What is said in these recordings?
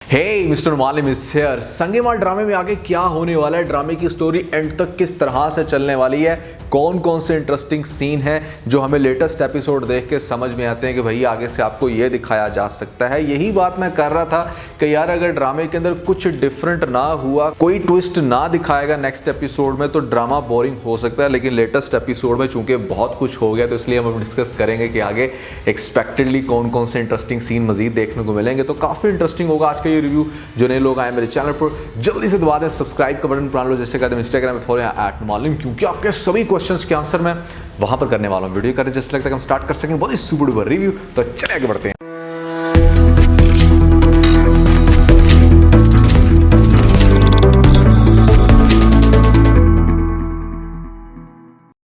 हे mister मालिम is here. संगीमार ड्रामे में आगे क्या होने वाला है, ड्रामे की स्टोरी एंड तक किस तरह से चलने वाली है, कौन कौन से इंटरेस्टिंग सीन है जो हमें लेटेस्ट एपिसोड देख के समझ में आते हैं कि भाई आगे से आपको ये दिखाया जा सकता है। यही बात मैं कर रहा था कि यार अगर ड्रामे के अंदर कुछ डिफरेंट ना हुआ, कोई ट्विस्ट ना दिखाएगा नेक्स्ट एपिसोड में, तो ड्रामा बोरिंग हो सकता है। लेकिन लेटेस्ट एपिसोड में चूंकि बहुत कुछ हो गया तो इसलिए हम डिस्कस करेंगे कि आगे एक्सपेक्टेडली कौन कौन से इंटरेस्टिंग सीन मजीद देखने को मिलेंगे। तो काफ़ी इंटरेस्टिंग होगा आज का ये रिव्यू। जो नए लोग आए मेरे चैनल पर जल्दी से दबा दें सब्सक्राइब का बटन, प्राण लो जैसे कहते हैं इंस्टाग्राम में फॉलो @मालिम, क्योंकि आपके सभी क्वेश्चंस के आंसर मैं वहां पर करने वाला हूं। वीडियो करने जैसे लगता है हम स्टार्ट कर सकें बहुत ही सुपर डुपर रिव्यू। तो चलिए आगे बढ़ते हैं।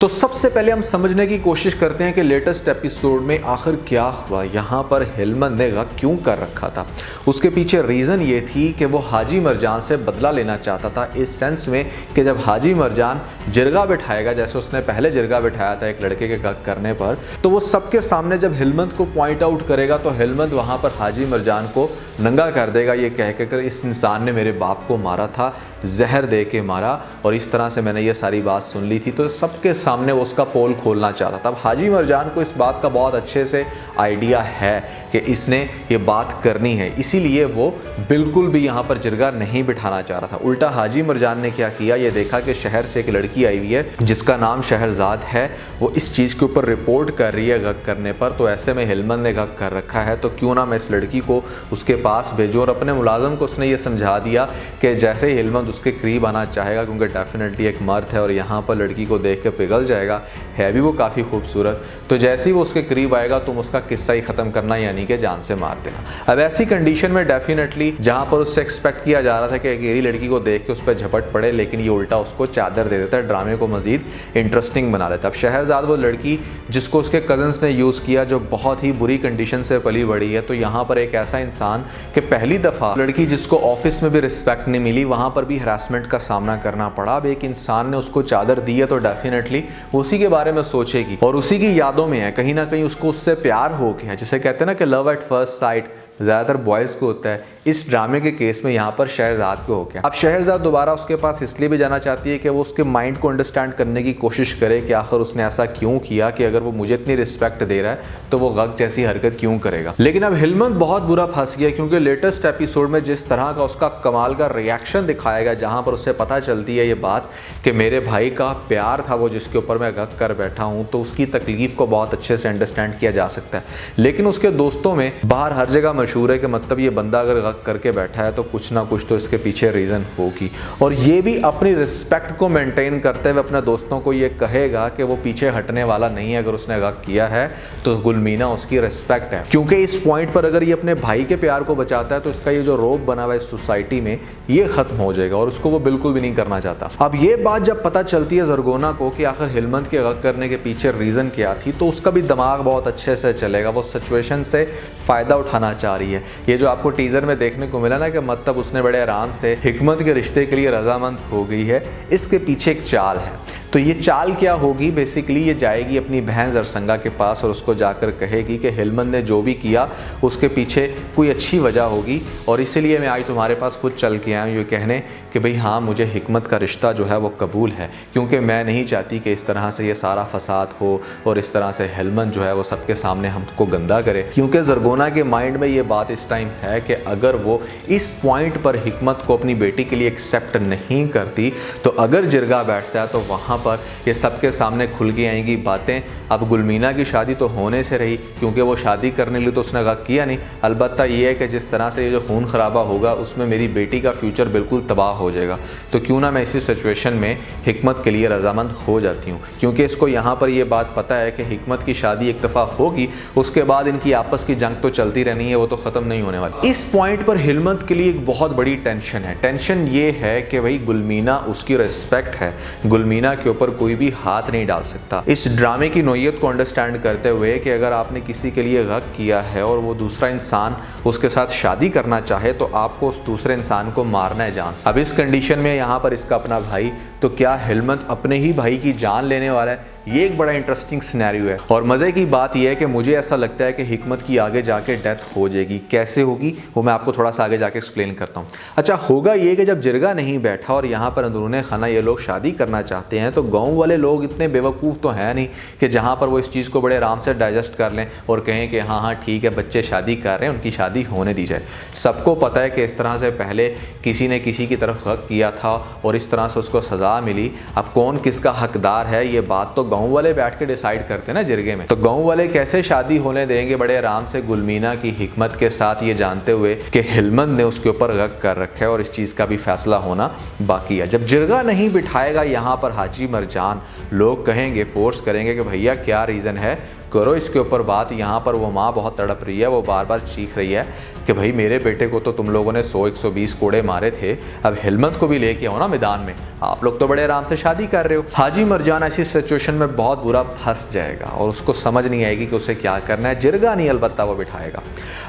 तो सबसे पहले हम समझने की कोशिश करते हैं कि लेटेस्ट एपिसोड में आखिर क्या हुआ। यहाँ पर हिलमत ने गक क्यों कर रखा था, उसके पीछे रीज़न ये थी कि वो हाजी मरजान से बदला लेना चाहता था, इस सेंस में कि जब हाजी मरजान जिरगा बिठाएगा, जैसे उसने पहले जिरगा बिठाया था एक लड़के के गक करने पर, तो वो सबके सामने जब हिलमत को पॉइंट आउट करेगा तो हिलमत वहाँ पर हाजी मरजान को नंगा कर देगा, ये कह के कर इस इंसान ने मेरे बाप को मारा था, जहर दे के मारा, और इस तरह से मैंने ये सारी बात सुन ली थी। तो सबके सामने वो उसका पोल खोलना चाहता था। अब हाजी मरजान को इस बात का बहुत अच्छे से आइडिया है कि इसने ये बात करनी है, इसीलिए वो बिल्कुल भी यहाँ पर जिरगा नहीं बिठाना चाह रहा था। उल्टा हाजी मरजान ने क्या किया, ये देखा कि शहर से एक लड़की आई हुई है जिसका नाम शहरजाद है, वो इस चीज़ के ऊपर रिपोर्ट कर रही है गक करने पर, तो ऐसे में हिलमत ने गक कर रखा है, तो क्यों ना मैं इस लड़की को उसके पास भेजूँ। और अपने मुलाजम को उसने ये समझा दिया कि जैसे ही हिलमत उसके करीब आना चाहेगा, क्योंकि डेफिनेटली एक मर्द है और यहाँ पर लड़की को देख के पिघल जाएगा, है भी वो काफ़ी खूबसूरत, तो जैसे ही वो उसके करीब आएगा तुम उसका किस्सा ही ख़त्म करना, यानी कि जान से मार देना। अब ऐसी कंडीशन में डेफिनेटली जहाँ पर उससे एक्सपेक्ट किया जा रहा था कि अकेली लड़की को देख के उस पर झपट पड़े, लेकिन ये उल्टा उसको चादर दे देता है, ड्रामे को मजीद इंटरेस्टिंग बना लेता है। अब शहरजाद वो लड़की जिसको उसके कजन्स ने यूज़ किया, जो बहुत ही बुरी कंडीशन से पली बड़ी है, तो यहाँ पर एक ऐसा इंसान कि पहली दफ़ा लड़की जिसको ऑफिस में भी रिस्पेक्ट नहीं मिली, वहाँ पर भी हरासमेंट का सामना करना पड़ा। अब एक इंसान ने उसको चादर दी है तो डेफिनेटली उसी के बारे में सोचेगी और उसी की यादों में है, कहीं ना कहीं उसको उससे प्यार हो गया, जिसे कहते हैं ना कि लव एट फर्स्ट साइट ज़्यादातर बॉयज़ को होता है, इस ड्रामे के केस में यहाँ पर शहरजाद को हो गया। अब शहरजाद दोबारा उसके पास इसलिए भी जाना चाहती है कि वो उसके माइंड को अंडरस्टैंड करने की कोशिश करे कि आखिर उसने ऐसा क्यों किया, कि अगर वो मुझे इतनी रिस्पेक्ट दे रहा है तो वो गक जैसी हरकत क्यों करेगा। लेकिन अब हिलमत बहुत बुरा फंस गया, क्योंकि लेटेस्ट एपिसोड में जिस तरह का उसका कमाल का रिएक्शन दिखाया गया, जहाँ पर उससे पता चलती है ये बात कि मेरे भाई का प्यार था वो जिसके ऊपर मैं गक कर बैठा हूँ, तो उसकी तकलीफ को बहुत अच्छे से अंडरस्टैंड किया जा सकता है। लेकिन उसके दोस्तों में बाहर हर जगह मशहूर है कि मतलब ये बंदा अगर गक करके बैठा है तो कुछ ना कुछ तो इसके पीछे रीज़न होगी, और ये भी अपनी रिस्पेक्ट को मेंटेन करते हुए अपने दोस्तों को ये कहेगा कि वो पीछे हटने वाला नहीं है, अगर उसने गक किया है तो गुलमीना उसकी रिस्पेक्ट है। क्योंकि इस पॉइंट पर अगर ये अपने भाई के प्यार को बचाता है तो इसका ये जो रोब बना हुआ है इस सोसाइटी में, ये खत्म हो जाएगा, और उसको वो बिल्कुल भी नहीं करना चाहता। अब ये बात जब पता चलती है जरगोना को कि आखिर हिलमत के गक करने के पीछे रीज़न क्या थी, तो उसका भी दिमाग बहुत अच्छे से चलेगा, वो सिचुएशन से फ़ायदा उठाना चाह रही है। ये जो आपको टीजर में देखने को मिला ना कि मतलब उसने बड़े आराम से हिकमत के रिश्ते के लिए रजामंद हो गई है, इसके पीछे एक चाल है। तो ये चाल क्या होगी, बेसिकली ये जाएगी अपनी बहन जरसंगा के पास और उसको जाकर कहेगी कि हिलमत ने जो भी किया उसके पीछे कोई अच्छी वजह होगी, और इसीलिए मैं आज तुम्हारे पास खुद चल के आया हूँ ये कहने कि भाई हाँ, मुझे हिकमत का रिश्ता जो है वो कबूल है, क्योंकि मैं नहीं चाहती कि इस तरह से ये सारा फसाद हो और इस तरह से हिलमत जो है वो सबके सामने हमको गंदा करे। क्योंकि जरगोना के माइंड में ये बात इस टाइम है कि अगर वो इस पॉइंट पर हिकमत को अपनी बेटी के लिए एक्सेप्ट नहीं करती, तो अगर जिरगा बैठता है तो वहाँ पर ये सबके सामने खुल के आएंगी बातें। अब गुलमीना की शादी तो होने से रही, क्योंकि वो शादी करने लिए तो उसने गक किया नहीं, अलबत्ता ये है कि जिस तरह से ये जो खून खराबा होगा उसमें मेरी बेटी का फ्यूचर बिल्कुल तबाह हो जाएगा, तो क्यों ना मैं इसी सिचुएशन में हिकमत के लिए रजामंद हो जाती हूँ। क्योंकि इसको यहाँ पर ये बात पता है कि हिकमत की शादी एक दफ़ा होगी, उसके बाद इनकी आपस की जंग तो चलती रहनी है, वो तो ख़त्म नहीं होने वाली। इस पॉइंट पर हिलमत के लिए एक बहुत बड़ी टेंशन है। टेंशन ये है कि भाई गुलमीना उसकी रिस्पेक्ट है, गुलमीना के ऊपर कोई भी हाथ नहीं डाल सकता। इस ड्रामे की नोयत को अंडरस्टैंड करते हुए कि अगर आपने किसी के लिए गक किया है और वो दूसरा इंसान उसके साथ शादी करना चाहे तो आपको उस दूसरे इंसान को मारना है जान से। अब इस कंडीशन में यहाँ पर इसका अपना भाई, तो क्या हिलमत अपने ही भाई की जान लेने वाला है? ये एक बड़ा इंटरेस्टिंग सिनेरियो है। और मज़े की बात यह है कि मुझे ऐसा लगता है कि हिकमत की आगे जाके डेथ हो जाएगी। कैसे होगी वो मैं आपको थोड़ा सा आगे जाके एक्सप्लेन करता हूँ। अच्छा, होगा ये कि जब जिरगा नहीं बैठा और यहाँ पर अंदरूने खाना ये लोग शादी करना चाहते हैं, तो गाँव वाले लोग इतने बेवकूफ़ तो हैं नहीं कि जहाँ पर वो इस चीज़ को बड़े आराम से डाइजेस्ट कर लें और कहें कि हाँ हाँ ठीक है, बच्चे शादी कर रहे हैं, उनकी शादी होने दी जाए। सबको पता है कि इस तरह से पहले किसी ने किसी की तरफ हक किया था और इस तरह से उसको सज़ा मिली। अब कौन किसका हकदार है ये बात तो गाँव वाले बैठ के डिसाइड करते हैं ना जिरगे में। तो गाँव वाले कैसे शादी होने देंगे बड़े आराम से गुलमीना की हिकमत के साथ, ये जानते हुए कि हिलमंद ने उसके ऊपर हक कर रखा है और इस चीज़ का भी फैसला होना बाकी है। जब जिरगा नहीं बिठाएगा यहाँ पर हाजी मरजान, लोग कहेंगे, फोर्स करेंगे कि भैया क्या रीज़न है, करो इसके ऊपर बात। यहाँ पर वो माँ बहुत तड़प रही है, वो बार बार चीख रही है कि भाई मेरे बेटे को तो तुम लोगों ने 100-120 कोड़े मारे थे, अब हिलमत को भी लेके आओ ना मैदान में, आप लोग तो बड़े आराम से शादी कर रहे हो। हाजी मरजान ऐसी सिचुएशन में बहुत बुरा फंस जाएगा और उसको समझ नहीं आएगी कि उसे क्या करना है। जिरगा नहीं अलबत्ता वो बिठाएगा।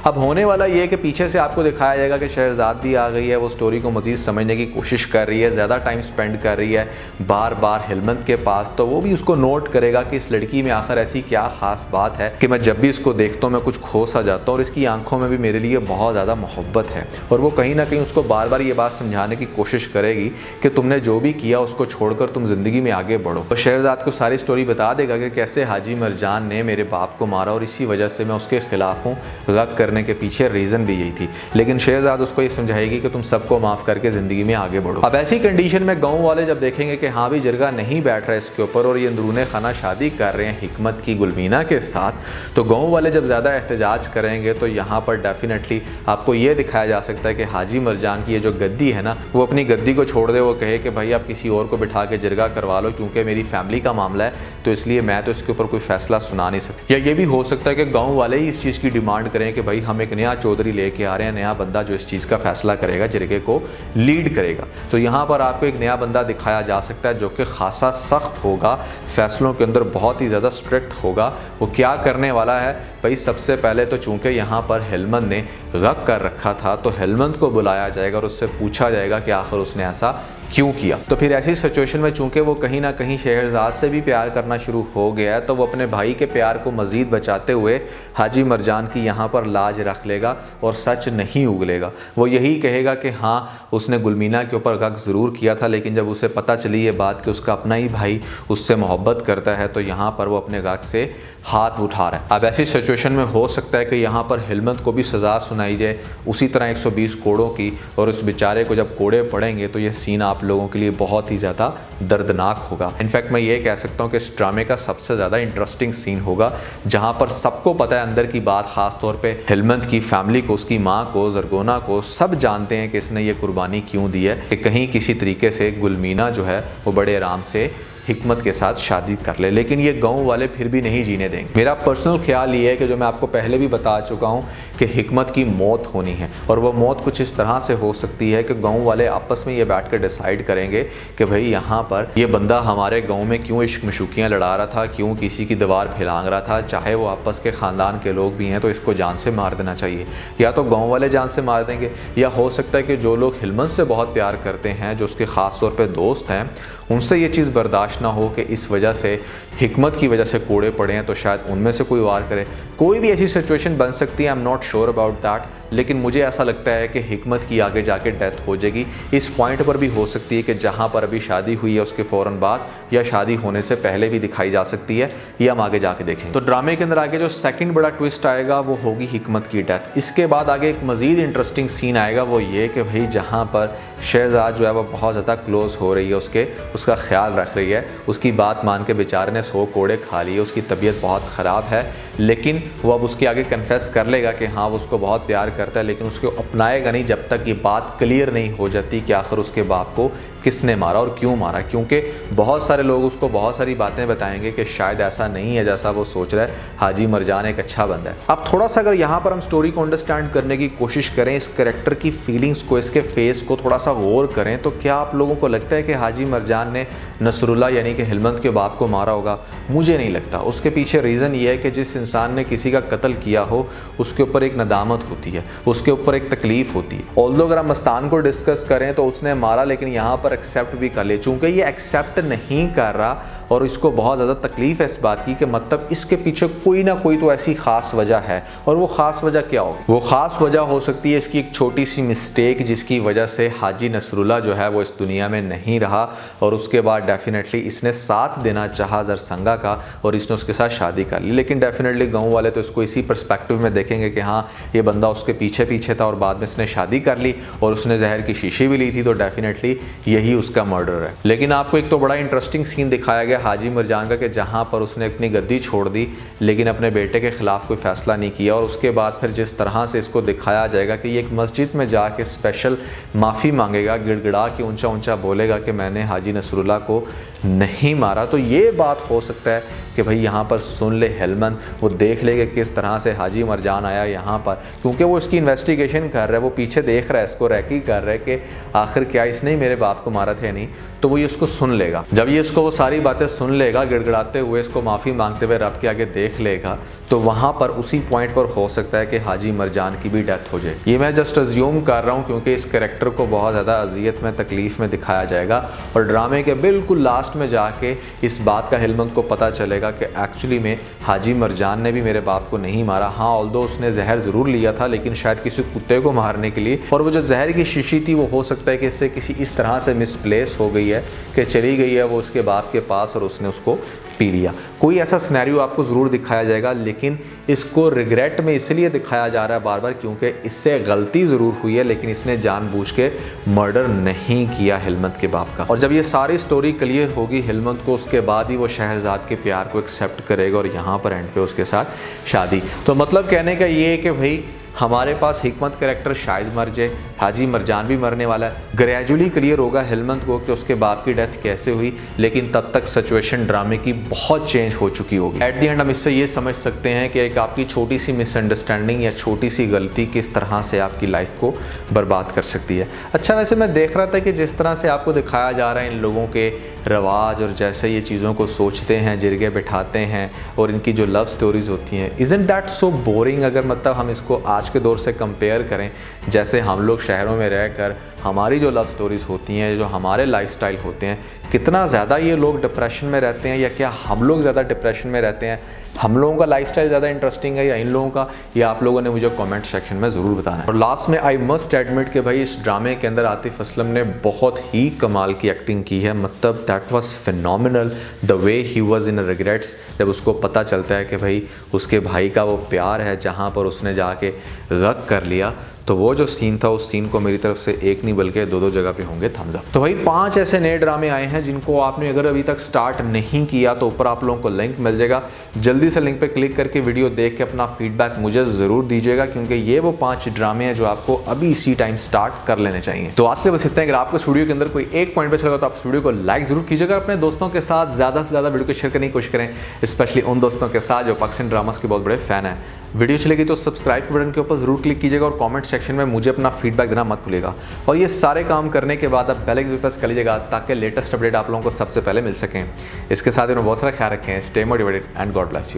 अब होने वाला ये कि पीछे से आपको दिखाया जाएगा कि शहरजाद भी आ गई है, वो स्टोरी को मज़ीद समझने की कोशिश कर रही है, ज़्यादा टाइम स्पेंड कर रही है बार बार हिलमत के पास। तो वो भी उसको नोट करेगा कि इस लड़की में आखिर ऐसी क्या खास बात है कि मैं जब भी इसको देखता हूँ मैं कुछ खो सा जाता हूँ और इसकी आंखों में भी मेरे लिए बहुत ज़्यादा मोहब्बत है। और वो कहीं ना कहीं उसको बार बार ये बात समझाने की कोशिश करेगी कि तुमने जो भी किया उसको छोड़कर तुम ज़िंदगी में आगे बढ़ो। तो शहरजाद को सारी स्टोरी बता देगा कि कैसे हाजी मरजान ने मेरे बाप को मारा और इसी वजह से मैं उसके खिलाफ हूँ। गक करने के पीछे रीज़न भी यही थी। लेकिन शहरजाद उसको ये समझाएगी कि तुम सबको माफ़ करके ज़िंदगी में आगे बढ़ो। अब ऐसी कंडीशन में गाँव वाले जब देखेंगे कि हाँ भी जिरगा नहीं बैठ रहा है इसके ऊपर और ये अंदरूने खाना शादी कर रहे हैं हिकमत की गुलमीना के साथ, तो गाँव वाले जब ज़्यादा एहतजाज करेंगे तो यहाँ पर डेफिनेटली आपको ये दिखाया जा सकता है कि हाजी मरजान की ये जो गद्दी है ना, वो अपनी गद्दी को छोड़ दे, वो कहे कि भाई आप किसी और को बिठा के जिरगा करवा लो, क्योंकि मेरी फैमिली का मामला है तो इसलिए मैं तो इसके ऊपर कोई फैसला सुना नहीं सकता। या ये भी हो सकता है कि गाँव वाले ही इस चीज़ की डिमांड करें कि भाई हम एक नया चौधरी लेके आ रहे हैं, नया बंदा जो इस चीज़ का फैसला करेगा, जिरगे को लीड करेगा। तो यहाँ पर आपको एक नया बंदा दिखाया जा सकता है जो कि खासा सख्त होगा, फैसलों के अंदर बहुत ही ज़्यादा स्ट्रिक्ट होगा। वो क्या करने वाला है भाई, सबसे पहले तो चूंकि यहाँ पर हिलमंद ने गक कर रखा था तो हिलमंद को बुलाया जाएगा और उससे पूछा जाएगा कि आखिर उसने ऐसा क्यों किया। तो फिर ऐसी सिचुएशन में चूंकि वो कहीं ना कहीं शहरजाद से भी प्यार करना शुरू हो गया है, तो वो अपने भाई के प्यार को मज़ीद बचाते हुए हाजी मरजान की यहाँ पर लाज रख लेगा और सच नहीं उगलेगा। वो यही कहेगा कि हाँ उसने गुलमीना के ऊपर गक ज़रूर किया था, लेकिन जब उसे पता चली ये बात कि उसका अपना ही भाई उससे मोहब्बत करता है तो यहाँ पर वो अपने गक से हाथ उठा रहा है। अब ऐसी सिचुएशन में हो सकता है कि यहाँ पर हिलमत को भी सज़ा सुनाई जाए उसी तरह 120 कोड़ों की, और उस बेचारे को जब कोड़े पड़ेंगे तो ये सीन आप लोगों के लिए बहुत ही ज़्यादा दर्दनाक होगा। इनफैक्ट मैं ये कह सकता हूँ कि इस ड्रामे का सबसे ज़्यादा इंटरेस्टिंग सीन होगा, जहाँ पर सबको पता है अंदर की बात, ख़ास तौर पे हिलमत की फैमिली को, उसकी माँ को, जरगोना को, सब जानते हैं कि इसने ये कुर्बानी क्यों दी है कि कहीं किसी तरीके से गुलमीना जो है वो बड़े आराम से हिकमत के साथ शादी कर ले। लेकिन ये गांव वाले फिर भी नहीं जीने देंगे। मेरा पर्सनल ख्याल ये है कि जो मैं आपको पहले भी बता चुका हूँ कि हिकमत की मौत होनी है, और वो मौत कुछ इस तरह से हो सकती है कि गांव वाले आपस में ये बैठ कर डिसाइड करेंगे कि भाई यहाँ पर ये बंदा हमारे गाँव में क्यों इश्क मशूकियाँ लड़ा रहा था, क्यों किसी की दीवार फैलांग रहा था, चाहे वो आपस के ख़ानदान के लोग भी हैं, तो इसको जान से मार देना चाहिए। या तो गाँव वाले जान से मार देंगे, या हो सकता है कि जो लोग हिलमत से बहुत प्यार करते हैं, जो उसके ख़ास तौर पर दोस्त हैं, उनसे ये चीज़ बर्दाश्त ना हो कि इस वजह से हिकमत की वजह से कोड़े पड़े हैं, तो शायद उनमें से कोई वार करे। कोई भी ऐसी सिचुएशन बन सकती है, I am not sure about that, लेकिन मुझे ऐसा लगता है कि हिकमत की आगे जाके डेथ हो जाएगी। इस पॉइंट पर भी हो सकती है कि जहाँ पर अभी शादी हुई है उसके फ़ौरन बाद, या शादी होने से पहले भी दिखाई जा सकती है, ये हम आगे जाके देखें। तो ड्रामे के अंदर आगे जो सेकंड बड़ा ट्विस्ट आएगा वो होगी हिकमत की डेथ। इसके बाद आगे एक मज़ीद इंटरेस्टिंग सीन आएगा, वो ये कि भाई जहाँ पर शहरजाद जो है वो बहुत ज़्यादा क्लोज हो रही है, उसका ख्याल रख रही है, उसकी बात मान के बेचारे ने 100 कोड़े खा लिए, उसकी तबीयत बहुत ख़राब है, लेकिन वो अब उसके आगे कन्फेस कर लेगा कि हाँ वो उसको बहुत प्यार करता है, लेकिन उसको अपनाएगा नहीं जब तक ये बात क्लियर नहीं हो जाती कि आखिर उसके बाप को किसने मारा और क्यों मारा। क्योंकि बहुत सारे लोग उसको बहुत सारी बातें बताएंगे कि शायद ऐसा नहीं है जैसा वो सोच रहा है, हाजी मरजान एक अच्छा बंदा है। अब थोड़ा सा अगर यहाँ पर हम स्टोरी को अंडरस्टैंड करने की कोशिश करें, इस कैरेक्टर की फीलिंग्स को, इसके फेस को थोड़ा सा गौर करें, तो क्या आप लोगों को लगता है कि हाजी मरजान ने नसरुल्लाह यानी कि हिलमत के बाप को मारा होगा? मुझे नहीं लगता। उसके पीछे रीज़न ये है कि जिस इंसान ने किसी का कत्ल किया हो उसके ऊपर एक नदामत होती है, उसके ऊपर एक तकलीफ़ होती है। ऑल्दो अगर हम मस्तान को डिस्कस करें तो उसने मारा, लेकिन यहाँ पर एक्सेप्ट भी कर ले। चूँकि ये एक्सेप्ट नहीं कर रहा और इसको बहुत ज़्यादा तकलीफ है इस बात की कि मतलब इसके पीछे कोई ना कोई तो ऐसी ख़ास वजह है। और वो ख़ास वजह क्या होगी? वो ख़ास वजह हो सकती है इसकी एक छोटी सी मिस्टेक, जिसकी वजह से हाजी नसरुल्लाह जो है वो इस दुनिया में नहीं रहा और उसके बाद डेफिनेटली इसने साथ देना चाहा जरसंगा का और इसने उसके साथ शादी कर ली। लेकिन डेफिनेटली गाँव वाले तो इसको इसी पर्सपेक्टिव में देखेंगे कि हाँ ये बंदा उसके पीछे था और बाद में इसने शादी कर ली और उसने जहर की शीशी भी ली थी, तो डेफिनेटली यही उसका मर्डर है। लेकिन आपको एक तो बड़ा इंटरेस्टिंग सीन दिखाया गया हाजी मिर्जान का कि जहाँ पर उसने अपनी गद्दी छोड़ दी लेकिन अपने बेटे के खिलाफ कोई फैसला नहीं किया। और उसके बाद फिर जिस तरह से इसको दिखाया जाएगा कि ये एक मस्जिद में जाके स्पेशल माफ़ी मांगेगा, गिड़गिड़ा के ऊंचा ऊंचा बोलेगा कि मैंने हाजी नसरुल्लाह को नहीं मारा, तो ये बात हो सकता है कि भाई यहाँ पर सुन ले हेलमंद, वो देख ले कि किस तरह से हाजी मिर्जान आया यहाँ पर, क्योंकि वो इसकी इन्वेस्टिगेशन कर रहा है, वो पीछे देख रहा है, इसको रैकी कर रहा है कि आखिर क्या इसने ही मेरे बाप को मारा था या नहीं। तो वो ये इसको सुन लेगा। जब ये इसको वो सारी बातें सुन लेगा, गिड़गिड़ाते हुए इसको माफ़ी मांगते हुए रब के आगे देख लेगा, तो वहाँ पर उसी पॉइंट पर हो सकता है कि हाजी मिर्जान की भी डेथ हो जाए। ये मैं जस्ट अज्यूम कर रहा हूँ क्योंकि इस कैरेक्टर को बहुत ज़्यादा अजियत में, तकलीफ़ में दिखाया जाएगा और ड्रामे के बिल्कुल लास्ट में जाके इस बात का हेलमंद को पता चलेगा कि एक्चुअली में हाजी मिर्जान ने भी मेरे बाप को नहीं मारा। हाँ, ऑल्दो उसने जहर ज़रूर लिया था लेकिन शायद किसी कुत्ते को मारने के लिए, और वो जो जहर की शीशी थी वो हो सकता है कि इससे किसी इस तरह से मिसप्लेस हो गई है कि चली गई है वो उसके बाप के पास और उसने उसको पी लिया। कोई ऐसा सिनेरियो आपको ज़रूर दिखाया जाएगा, लेकिन इसको रिग्रेट में इसलिए दिखाया जा रहा है बार बार क्योंकि इससे गलती ज़रूर हुई है लेकिन इसने जानबूझ के मर्डर नहीं किया हेलमंद के बाप का। और जब ये सारी स्टोरी क्लियर होगी हेलमंद को, उसके बाद ही वो शहरजाद के प्यार को एक्सेप्ट करेगा और यहाँ पर एंड पे उसके साथ शादी। तो मतलब कहने का ये है कि भाई हमारे पास हिकमत कैरेक्टर शायद मर जाए, हाजी मिर्जान भी मरने वाला है, ग्रेजुअली क्लियर होगा हेलमंद को कि उसके बाप की डेथ कैसे हुई, लेकिन तब तक सिचुएशन ड्रामे की बहुत चेंज हो चुकी होगी। एट द एंड हम इससे ये समझ सकते हैं कि एक आपकी छोटी सी मिसअंडरस्टैंडिंग या छोटी सी गलती किस तरह से आपकी लाइफ को बर्बाद कर सकती है। अच्छा, वैसे मैं देख रहा था कि जिस तरह से आपको दिखाया जा रहा है इन लोगों के रवाज और जैसे ये चीज़ों को सोचते हैं, जिरगे बिठाते हैं और इनकी जो लव स्टोरीज़ होती हैं, इज़न्ट दैट सो बोरिंग? अगर मतलब हम इसको आज के दौर से कंपेयर करें, जैसे हम लोग शहरों में रहकर हमारी जो लव स्टोरीज़ होती हैं, जो हमारे लाइफस्टाइल होते हैं, कितना ज़्यादा ये लोग डिप्रेशन में रहते हैं या क्या हम लोग ज़्यादा डिप्रेशन में रहते हैं? हम लोगों का लाइफस्टाइल ज़्यादा इंटरेस्टिंग है या इन लोगों का? या आप लोगों ने मुझे कमेंट सेक्शन में ज़रूर बताना है। और लास्ट में आई मस्ट एडमिट कि भाई इस ड्रामे के अंदर आतिफ असलम ने बहुत ही कमाल की एक्टिंग की है। मतलब that was phenomenal the way he was in regrets. जब उसको पता चलता है कि भाई उसके भाई का वो प्यार है जहाँ पर उसने जाके गक कर लिया, तो वो जो सीन था उस सीन को मेरी तरफ से एक नहीं बल्कि दो जगह पे होंगे थम्स अप। तो भाई 5 ऐसे नए ड्रामे आए हैं जिनको आपने अगर अभी तक स्टार्ट नहीं किया तो ऊपर आप लोगों को लिंक मिल जाएगा, जल्दी से लिंक पे क्लिक करके वीडियो देख के अपना फीडबैक मुझे ज़रूर दीजिएगा क्योंकि ये वो 5 ड्रामे हैं जो आपको अभी इसी टाइम स्टार्ट कर लेने चाहिए। तो आज के लिए बस इतना है। अगर आपको इस वीडियो के अंदर कोई एक पॉइंट अच्छा लगा तो आप इस वीडियो को लाइक जरूर कीजिएगा, अपने दोस्तों के साथ ज़्यादा से ज़्यादा वीडियो को शेयर करने की कोशिश करें, स्पेशली उन दोस्तों के साथ जो पाकिस्तानी ड्रामास के बहुत बड़े फैन हैं। वीडियो चलेगी तो सब्सक्राइब के बटन के ऊपर जरूर क्लिक कीजिएगा और कमेंट सेक्शन में मुझे अपना फीडबैक देना मत भूलिएगा। और ये सारे काम करने के बाद आप बेल आइकन प्रेस कर लीजिएगा ताकि लेटेस्ट अपडेट आप लोगों को सबसे पहले मिल सकें। इसके साथ ही बहुत सारा ख्याल रखें। Stay motivated and God bless you.